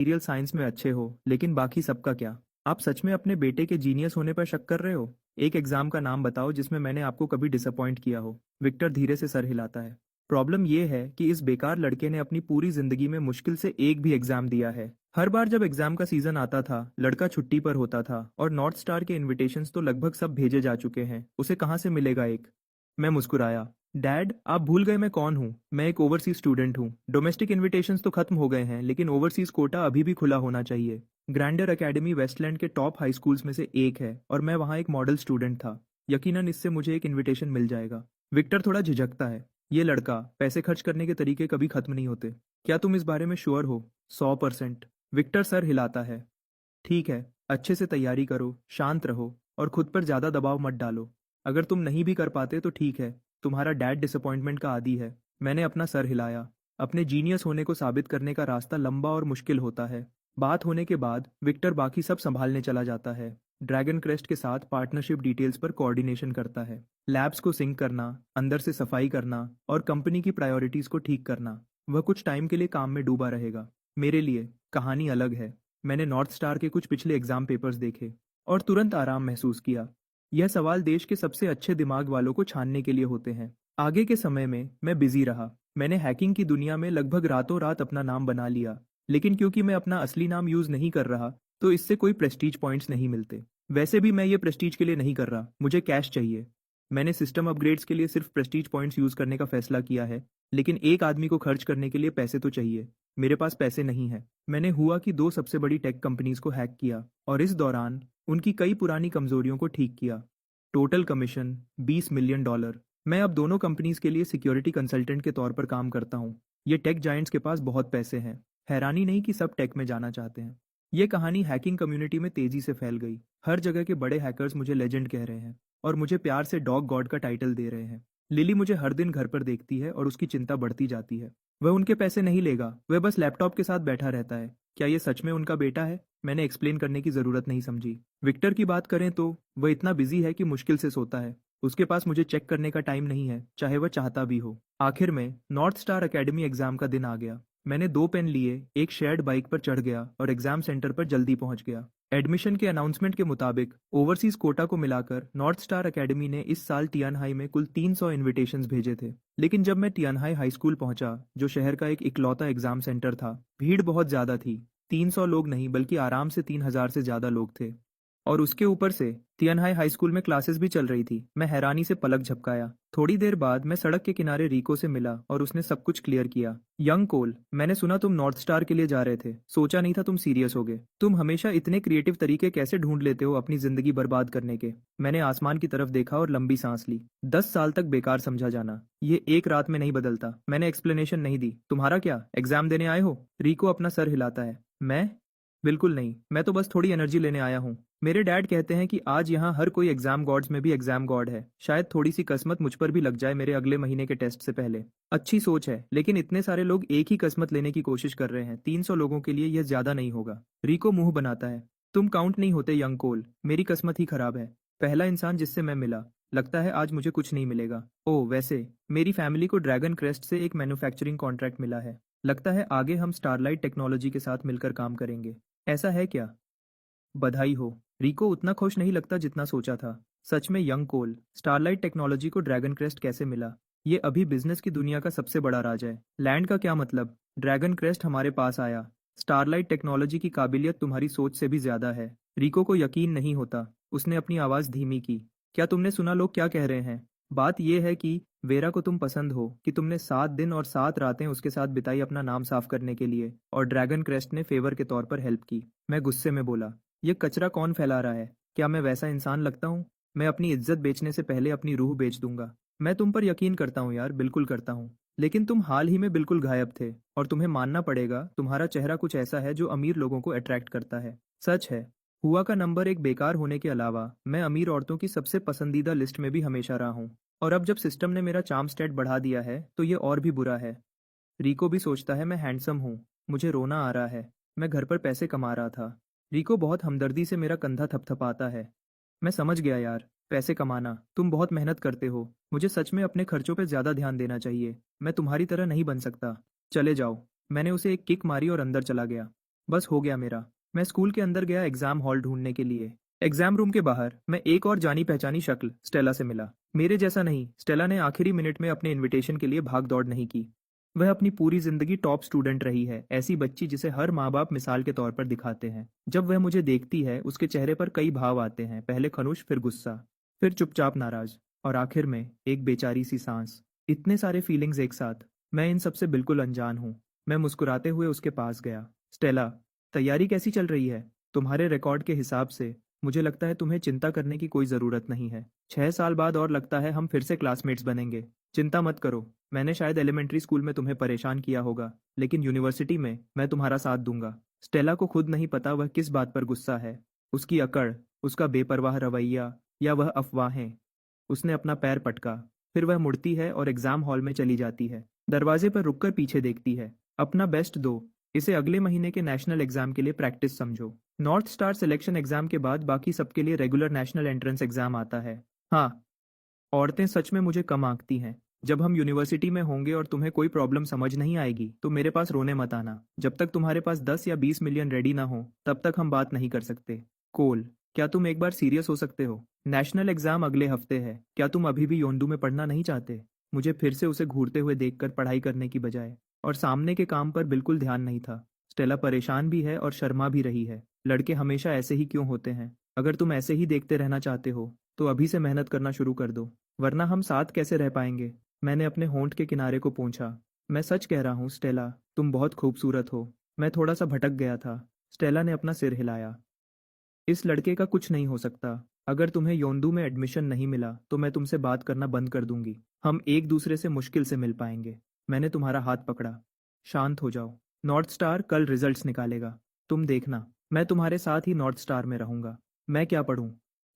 Material science में अच्छे हो, लेकिन बाकी सबका क्या? आप सच में अपने बेटे के जीनियस होने पर शक कर रहे हो? एक एग्जाम का नाम बताओ जिसमें मैंने आपको कभी डिसअपॉइंट किया हो। विक्टर धीरे से सर हिलाता है। प्रॉब्लम ये है कि इस बेकार लड़के ने अपनी पूरी जिंदगी में मुश्किल से एक भी एग्जाम दिया है। हर बार जब एग्जाम का सीजन आता था, लड़का छुट्टी पर होता था और नॉर्थ स्टार के इनविटेशंस तो लगभग सब भेजे जा चुके हैं, उसे कहाँ से मिलेगा एक? मैं मुस्कुराया। डैड, आप भूल गए मैं कौन हूँ? मैं एक ओवरसीज स्टूडेंट हूँ। डोमेस्टिक इनविटेशंस तो खत्म हो गए हैं, लेकिन ओवरसीज कोटा अभी भी खुला होना चाहिए। ग्रैंडर एकेडमी वेस्टलैंड के टॉप हाई स्कूल्स में से एक है और मैं वहाँ एक मॉडल स्टूडेंट था। यकीनन इससे मुझे एक इनविटेशन मिल जाएगा। विक्टर थोड़ा झिझकता है। ये लड़का, पैसे खर्च करने के तरीके कभी खत्म नहीं होते। क्या तुम इस बारे में श्योर हो? 100%। विक्टर सर हिलाता है। ठीक है, अच्छे से तैयारी करो, शांत रहो और खुद पर ज्यादा दबाव मत डालो। अगर तुम नहीं भी कर पाते तो ठीक है, तुम्हारा डैड डिसअपॉइंटमेंट का आदी है। मैंने अपना सर हिलाया। अपने जीनियस होने को साबित करने का रास्ता लंबा और मुश्किल होता है। बात होने के बाद विक्टर बाकी सब संभालने चला जाता है। ड्रैगन क्रेस्ट के साथ पार्टनरशिप डिटेल्स पर कोऑर्डिनेशन करता है। लैब्स को सिंक करना, अंदर से सफाई करना और कंपनी की प्रायोरिटीज को ठीक करना। वह कुछ टाइम के लिए काम में डूबा रहेगा। मेरे लिए कहानी अलग है। मैंने नॉर्थ स्टार के कुछ पिछले एग्जाम पेपर्स देखे और तुरंत आराम महसूस किया। यह सवाल देश के सबसे अच्छे दिमाग वालों को छानने के लिए होते हैं। आगे के समय में मैं बिजी रहा। मैंने हैकिंग की दुनिया में लगभग रातों रात अपना नाम बना लिया। लेकिन क्योंकि मैं अपना असली नाम यूज नहीं कर रहा, तो इससे कोई प्रेस्टीज पॉइंट्स नहीं मिलते। वैसे भी मैं ये प्रेस्टीज के लिए नहीं कर रहा, मुझे कैश चाहिए। मैंने सिस्टम अपग्रेड्स के लिए सिर्फ प्रेस्टीज पॉइंट्स यूज करने का फैसला किया है, लेकिन एक आदमी को खर्च करने के लिए पैसे तो चाहिए। मेरे पास पैसे नहीं है। मैंने हुआ कि दो सबसे बड़ी टेक कंपनीज को हैक किया और इस दौरान उनकी कई पुरानी कमजोरियों को ठीक किया। Total commission $20 million. मैं अब दोनों कंपनीज के लिए सिक्योरिटी कंसल्टेंट के तौर पर काम करता हूँ। ये टेक जायंट्स के पास बहुत पैसे हैं। हैरानी नहीं कि सब टेक में जाना चाहते हैं। ये कहानी हैकिंग कम्युनिटी में तेजी से फैल गई। हर जगह के बड़े हैकर्स मुझे लेजेंड कह रहे हैं और मुझे प्यार से डॉग गॉड का टाइटल दे रहे हैं। लिली मुझे हर दिन घर पर देखती है और उसकी चिंता बढ़ती जाती है। वह उनके पैसे नहीं लेगा, वह बस लैपटॉप के साथ बैठा रहता है। क्या ये सच में उनका बेटा है? मैंने एक्सप्लेन करने की जरूरत नहीं समझी। विक्टर की बात करें तो वह इतना बिजी है कि मुश्किल से सोता है। उसके पास मुझे चेक करने का टाइम नहीं है, चाहे वह चाहता भी हो। आखिर में नॉर्थ स्टार एकेडमी एग्जाम का दिन आ गया। मैंने 2 पेन लिए, एक शेयर्ड बाइक पर चढ़ गया और एग्जाम सेंटर पर जल्दी पहुंच गया। एडमिशन के अनाउंसमेंट के मुताबिक ओवरसीज कोटा को मिलाकर नॉर्थ स्टार एकेडमी ने इस साल टियानहाई में कुल 300 इनविटेशंस भेजे थे। लेकिन जब मैं टियानहाई हाई स्कूल पहुंचा, जो शहर का एक इकलौता एग्जाम सेंटर था, भीड़ बहुत ज्यादा थी। 300 लोग नहीं, बल्कि आराम से 3000 से ज्यादा लोग थे। और उसके ऊपर से तियनहाई हाई स्कूल में क्लासेस भी चल रही थी। मैं हैरानी से पलक झपकाया। थोड़ी देर बाद मैं सड़क के किनारे रीको से मिला और उसने सब कुछ क्लियर किया। यंग कोल, मैंने सुना तुम नॉर्थ स्टार के लिए जा रहे थे। सोचा नहीं था तुम सीरियस होगे। तुम हमेशा इतने क्रिएटिव तरीके कैसे ढूंढ लेते हो अपनी जिंदगी बर्बाद करने के? मैंने आसमान की तरफ देखा और लंबी सांस ली। 10 साल तक बेकार समझा जाना, ये एक रात में नहीं बदलता। मैंने एक्सप्लेनेशन नहीं दी। तुम्हारा क्या, एग्जाम देने आए हो? रीको अपना सर हिलाता है। मैं? बिल्कुल नहीं, मैं तो बस थोड़ी एनर्जी लेने आया हूँ। मेरे डैड कहते हैं कि आज यहाँ हर कोई एग्जाम गॉड्स में भी एग्जाम गॉड है। शायद थोड़ी सी किस्मत मुझ पर भी लग जाए मेरे अगले महीने के टेस्ट से पहले। अच्छी सोच है, लेकिन इतने सारे लोग एक ही किस्मत लेने की कोशिश कर रहे हैं। 300 लोगों के लिए यह ज्यादा नहीं होगा। रिको मुंह बनाता है। तुम काउंट नहीं होते यंग कोल, मेरी किस्मत ही खराब है। पहला इंसान जिससे मैं मिला। लगता है आज मुझे कुछ नहीं मिलेगा। ओह वैसे, मेरी फैमिली को ड्रैगन क्रेस्ट से एक मैन्युफैक्चरिंग कॉन्ट्रैक्ट मिला है। लगता है आगे हम स्टारलाइट टेक्नोलॉजी के साथ मिलकर काम करेंगे। ऐसा है क्या? बधाई हो। रिको उतना खुश नहीं लगता जितना सोचा था। सच में यंग कोल, स्टारलाइट टेक्नोलॉजी को ड्रैगन क्रेस्ट कैसे मिला? ये अभी बिजनेस की दुनिया का सबसे बड़ा राज है। लैंड का क्या मतलब? ड्रैगन क्रेस्ट हमारे पास आया। स्टारलाइट टेक्नोलॉजी की काबिलियत तुम्हारी सोच से भी ज्यादा है। रिको को यकीन नहीं होता। उसने अपनी आवाज धीमी की। क्या तुमने सुना लोग क्या कह रहे हैं? बात यह है कि वेरा को तुम पसंद हो, कि तुमने 7 दिन और 7 रातें उसके साथ बिताई अपना नाम साफ करने के लिए, और ड्रैगन क्रेस्ट ने फेवर के तौर पर हेल्प की। मैं गुस्से में बोला, ये कचरा कौन फैला रहा है? क्या मैं वैसा इंसान लगता हूँ? मैं अपनी इज्जत बेचने से पहले अपनी रूह बेच दूंगा। मैं तुम पर यकीन करता हूँ यार, बिल्कुल करता हूँ। लेकिन तुम हाल ही में बिल्कुल गायब थे, और तुम्हें मानना पड़ेगा तुम्हारा चेहरा कुछ ऐसा है जो अमीर लोगों को अट्रैक्ट करता है। सच है। हुआ का नंबर एक बेकार होने के अलावा मैं अमीर औरतों की सबसे पसंदीदा लिस्ट में भी हमेशा रहा हूँ। और अब जब सिस्टम ने मेरा चार्म स्टेट बढ़ा दिया है तो ये और भी बुरा है। रिको भी सोचता है मैं हैंडसम हूँ। मुझे रोना आ रहा है। मैं घर पर पैसे कमा रहा था। रिको बहुत हमदर्दी से मेरा कंधा थपथपाता है। मैं समझ गया यार, पैसे कमाना, तुम बहुत मेहनत करते हो। मुझे सच में अपने खर्चों पे ज्यादा ध्यान देना चाहिए। मैं तुम्हारी तरह नहीं बन सकता। चले जाओ। मैंने उसे एक किक मारी और अंदर चला गया। बस हो गया मेरा। मैं स्कूल के अंदर गया एग्जाम हॉल ढूंढने के लिए। एग्जाम रूम के बाहर मैं एक और जानी पहचानी शक्ल स्टेला से मिला। मेरे जैसा नहीं, स्टेला ने आखिरी मिनट में अपने इनविटेशन के लिए भाग दौड़ नहीं की। वह अपनी पूरी जिंदगी टॉप स्टूडेंट रही है, ऐसी बच्ची जिसे हर माँ बाप मिसाल के तौर पर दिखाते हैं। जब वह मुझे देखती है उसके चेहरे पर कई भाव आते हैं, पहले खनुश, फिर गुस्सा, फिर चुपचाप नाराज, और आखिर में एक बेचारी सी सांस। इतने सारे फीलिंग्स एक साथ। मैं इन सबसे बिल्कुल अनजान हूँ। मैं मुस्कुराते हुए उसके पास गया। स्टेला, तैयारी कैसी चल रही है? तुम्हारे रिकॉर्ड के हिसाब से मुझे लगता है तुम्हें चिंता करने की कोई ज़रूरत नहीं है। 6 साल बाद और लगता है हम फिर से क्लासमेट्स बनेंगे। चिंता मत करो। मैंने शायद एलिमेंट्री स्कूल में तुम्हें परेशान किया होगा, लेकिन यूनिवर्सिटी में मैं तुम्हारा साथ दूंगा। स्टेला को खुद नहीं पता वह किस बात पर गुस्सा है। उसकी अकड़, उसका बेपरवाह रवैया, या वह अफवाहें। उसने अपना पैर पटका। फिर वह मुड़ती है और एग्जाम हॉल में चली जाती है। दरवाजे पर रुककर पीछे देखती है। अपना बेस्ट दो। इसे अगले महीने के नेशनल एग्जाम के लिए प्रैक्टिस समझो। नॉर्थ स्टार सिलेक्शन एग्जाम के बाद बाकी सबके लिए रेगुलर नेशनल एंट्रेंस एग्जाम आता है। हाँ, औरतें सच में मुझे कम आंकती हैं। जब हम यूनिवर्सिटी में होंगे और तुम्हें कोई प्रॉब्लम समझ नहीं आएगी तो मेरे पास रोने मत आना। जब तक तुम्हारे पास 10 या 20 मिलियन रेडी ना हो तब तक हम बात नहीं कर सकते। कोल, क्या तुम एक बार सीरियस हो सकते हो? नेशनल एग्जाम अगले हफ्ते है। क्या तुम अभी भी योंडू में पढ़ना नहीं चाहते? मुझे फिर से उसे घूरते हुए देखकर पढ़ाई करने की बजाय और सामने के काम पर बिल्कुल ध्यान नहीं था। स्टेला परेशान भी है और शर्मा भी रही है। लड़के हमेशा ऐसे ही क्यों होते हैं? अगर तुम ऐसे ही देखते रहना चाहते हो तो अभी से मेहनत करना शुरू कर दो, वरना हम साथ कैसे रह पाएंगे? मैंने अपने होंठ के किनारे को पोंछा। मैं सच कह रहा हूँ स्टेला, तुम बहुत खूबसूरत हो। मैं थोड़ा सा भटक गया था। स्टेला ने अपना सिर हिलाया। इस लड़के का कुछ नहीं हो सकता। अगर तुम्हें योंदू में एडमिशन नहीं मिला तो मैं तुमसे बात करना बंद कर दूंगी। हम एक दूसरे से मुश्किल से मिल पाएंगे। मैंने तुम्हारा हाथ पकड़ा। शांत हो जाओ। नॉर्थ स्टार कल रिजल्ट्स निकालेगा। तुम देखना, मैं तुम्हारे साथ ही नॉर्थ स्टार में रहूंगा। मैं क्या पढ़ूं?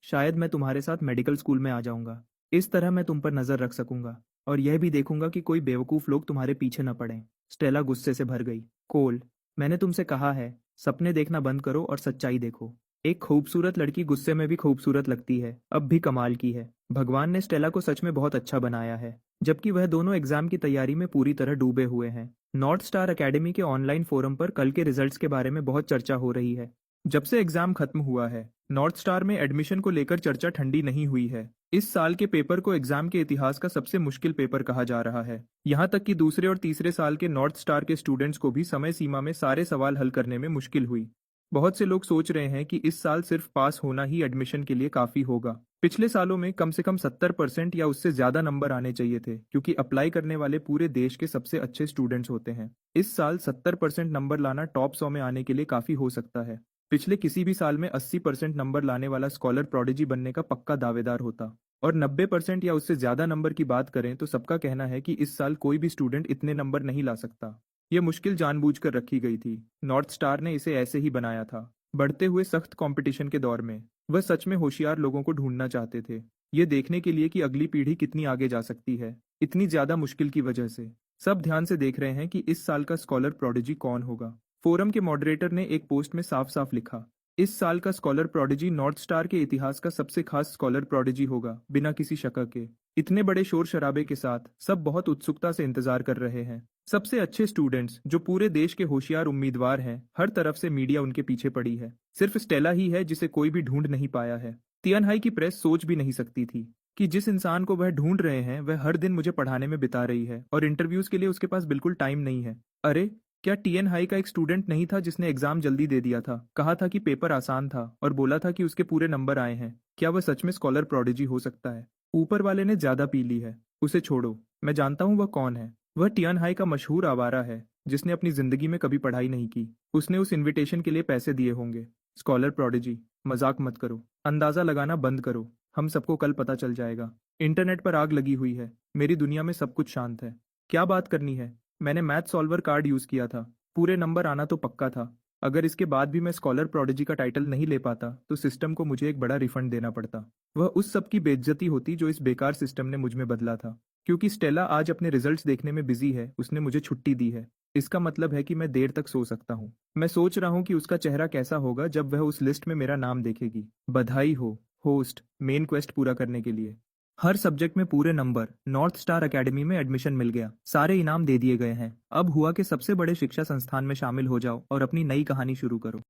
शायद मैं तुम्हारे साथ मेडिकल स्कूल में आ जाऊंगा। इस तरह मैं तुम पर नजर रख सकूंगा और यह भी देखूंगा कि कोई बेवकूफ लोग तुम्हारे पीछे न पड़ें। स्टेला गुस्से से भर गई। कोल, मैंने तुमसे कहा है, सपने देखना बंद करो और सच्चाई देखो। एक खूबसूरत लड़की गुस्से में भी खूबसूरत लगती है। अब भी कमाल की है। भगवान ने स्टेला को सच में बहुत अच्छा बनाया है, जबकि वह दोनों एग्जाम की तैयारी में पूरी तरह डूबे हुए हैं। नॉर्थ स्टार एकेडमी के ऑनलाइन फोरम पर कल के रिजल्ट्स के बारे में बहुत चर्चा हो रही है। जब से एग्जाम खत्म हुआ है, नॉर्थ स्टार में एडमिशन को लेकर चर्चा ठंडी नहीं हुई है। इस साल के पेपर को एग्जाम के इतिहास का सबसे मुश्किल पेपर कहा जा रहा है। यहाँ तक कि दूसरे और तीसरे साल के नॉर्थ स्टार के स्टूडेंट्स को भी समय सीमा में सारे सवाल हल करने में मुश्किल हुई। बहुत से लोग सोच रहे हैं कि इस साल सिर्फ पास होना ही एडमिशन के लिए काफी होगा। पिछले सालों में कम से कम 70% या उससे ज्यादा नंबर आने चाहिए थे, क्योंकि अप्लाई करने वाले पूरे देश के सबसे अच्छे स्टूडेंट्स होते हैं। इस साल 70% नंबर लाना टॉप 100 में आने के लिए काफी हो सकता है। पिछले किसी भी साल में 80% नंबर लाने वाला स्कॉलर प्रोडिजी बनने का पक्का दावेदार होता। और 90% या उससे ज्यादा नंबर की बात करें तो सबका कहना है कि इस साल कोई भी स्टूडेंट इतने नंबर नहीं ला सकता। ये मुश्किल जानबूझकर रखी गई थी। नॉर्थ स्टार ने इसे ऐसे ही बनाया था। बढ़ते हुए सख्त कंपटीशन के दौर में वह सच में होशियार लोगों को ढूंढना चाहते थे, ये देखने के लिए कि अगली पीढ़ी कितनी आगे जा सकती है। इतनी ज्यादा मुश्किल की वजह से सब ध्यान से देख रहे हैं कि इस साल का स्कॉलर प्रोडिजी कौन होगा। फोरम के मॉडरेटर ने एक पोस्ट में साफ साफ लिखा, इस साल का स्कॉलर प्रोडिजी नॉर्थ स्टार के इतिहास का सबसे खास स्कॉलर प्रोडिजी होगा, बिना किसी शक के। इतने बड़े शोर शराबे के साथ सब बहुत उत्सुकता से इंतजार कर रहे हैं। सबसे अच्छे स्टूडेंट्स जो पूरे देश के होशियार उम्मीदवार हैं, हर तरफ से मीडिया उनके पीछे पड़ी है। सिर्फ स्टेला ही है जिसे कोई भी ढूंढ नहीं पाया है। तियानहाई की प्रेस सोच भी नहीं सकती थी कि जिस इंसान को वह ढूंढ रहे हैं वह हर दिन मुझे पढ़ाने में बिता रही है और इंटरव्यूज के लिए उसके पास बिल्कुल टाइम नहीं है। अरे, क्या टीएन हाई का एक स्टूडेंट नहीं था जिसने एग्जाम जल्दी दे दिया था, कहा था कि पेपर आसान था और बोला था कि उसके पूरे नंबर आए हैं? क्या वह सच में स्कॉलर प्रोडिजी हो सकता है? ऊपर वाले ने ज्यादा पी ली है। उसे छोड़ो, मैं जानता हूँ वह कौन है। वह टियान हाई का मशहूर आवारा है जिसने अपनी जिंदगी में कभी पढ़ाई नहीं की। उसने उस इनविटेशन के लिए पैसे दिए होंगे। स्कॉलर प्रोडिजी, मजाक मत करो। अंदाजा लगाना बंद करो। हम सबको कल पता चल जाएगा। इंटरनेट पर आग लगी हुई है। मेरी दुनिया में सब कुछ शांत है। क्या बात करनी है? मैंने मैथ सॉल्वर कार्ड यूज किया था। पूरे नंबर आना तो पक्का था। अगर इसके बाद भी मैं स्कॉलर प्रोडिजी का टाइटल नहीं ले पाता तो सिस्टम को मुझे एक बड़ा रिफंड देना पड़ता। वह उस सब की बेइज्जती होती जो इस बेकार सिस्टम ने मुझ में बदला था। क्योंकि स्टेला आज अपने रिजल्ट्स देखने में बिजी है, उसने मुझे छुट्टी दी है। इसका मतलब है कि मैं देर तक सो सकता हूँ। मैं सोच रहा हूँ कि उसका चेहरा कैसा होगा जब वह उस लिस्ट में मेरा नाम देखेगी। बधाई हो होस्ट, मेन क्वेस्ट पूरा करने के लिए। हर सब्जेक्ट में पूरे नंबर, नॉर्थ स्टार एकेडमी में एडमिशन मिल गया, सारे इनाम दे दिए गए हैं। अब हुआ कि सबसे बड़े शिक्षा संस्थान में शामिल हो जाओ और अपनी नई कहानी शुरू करो।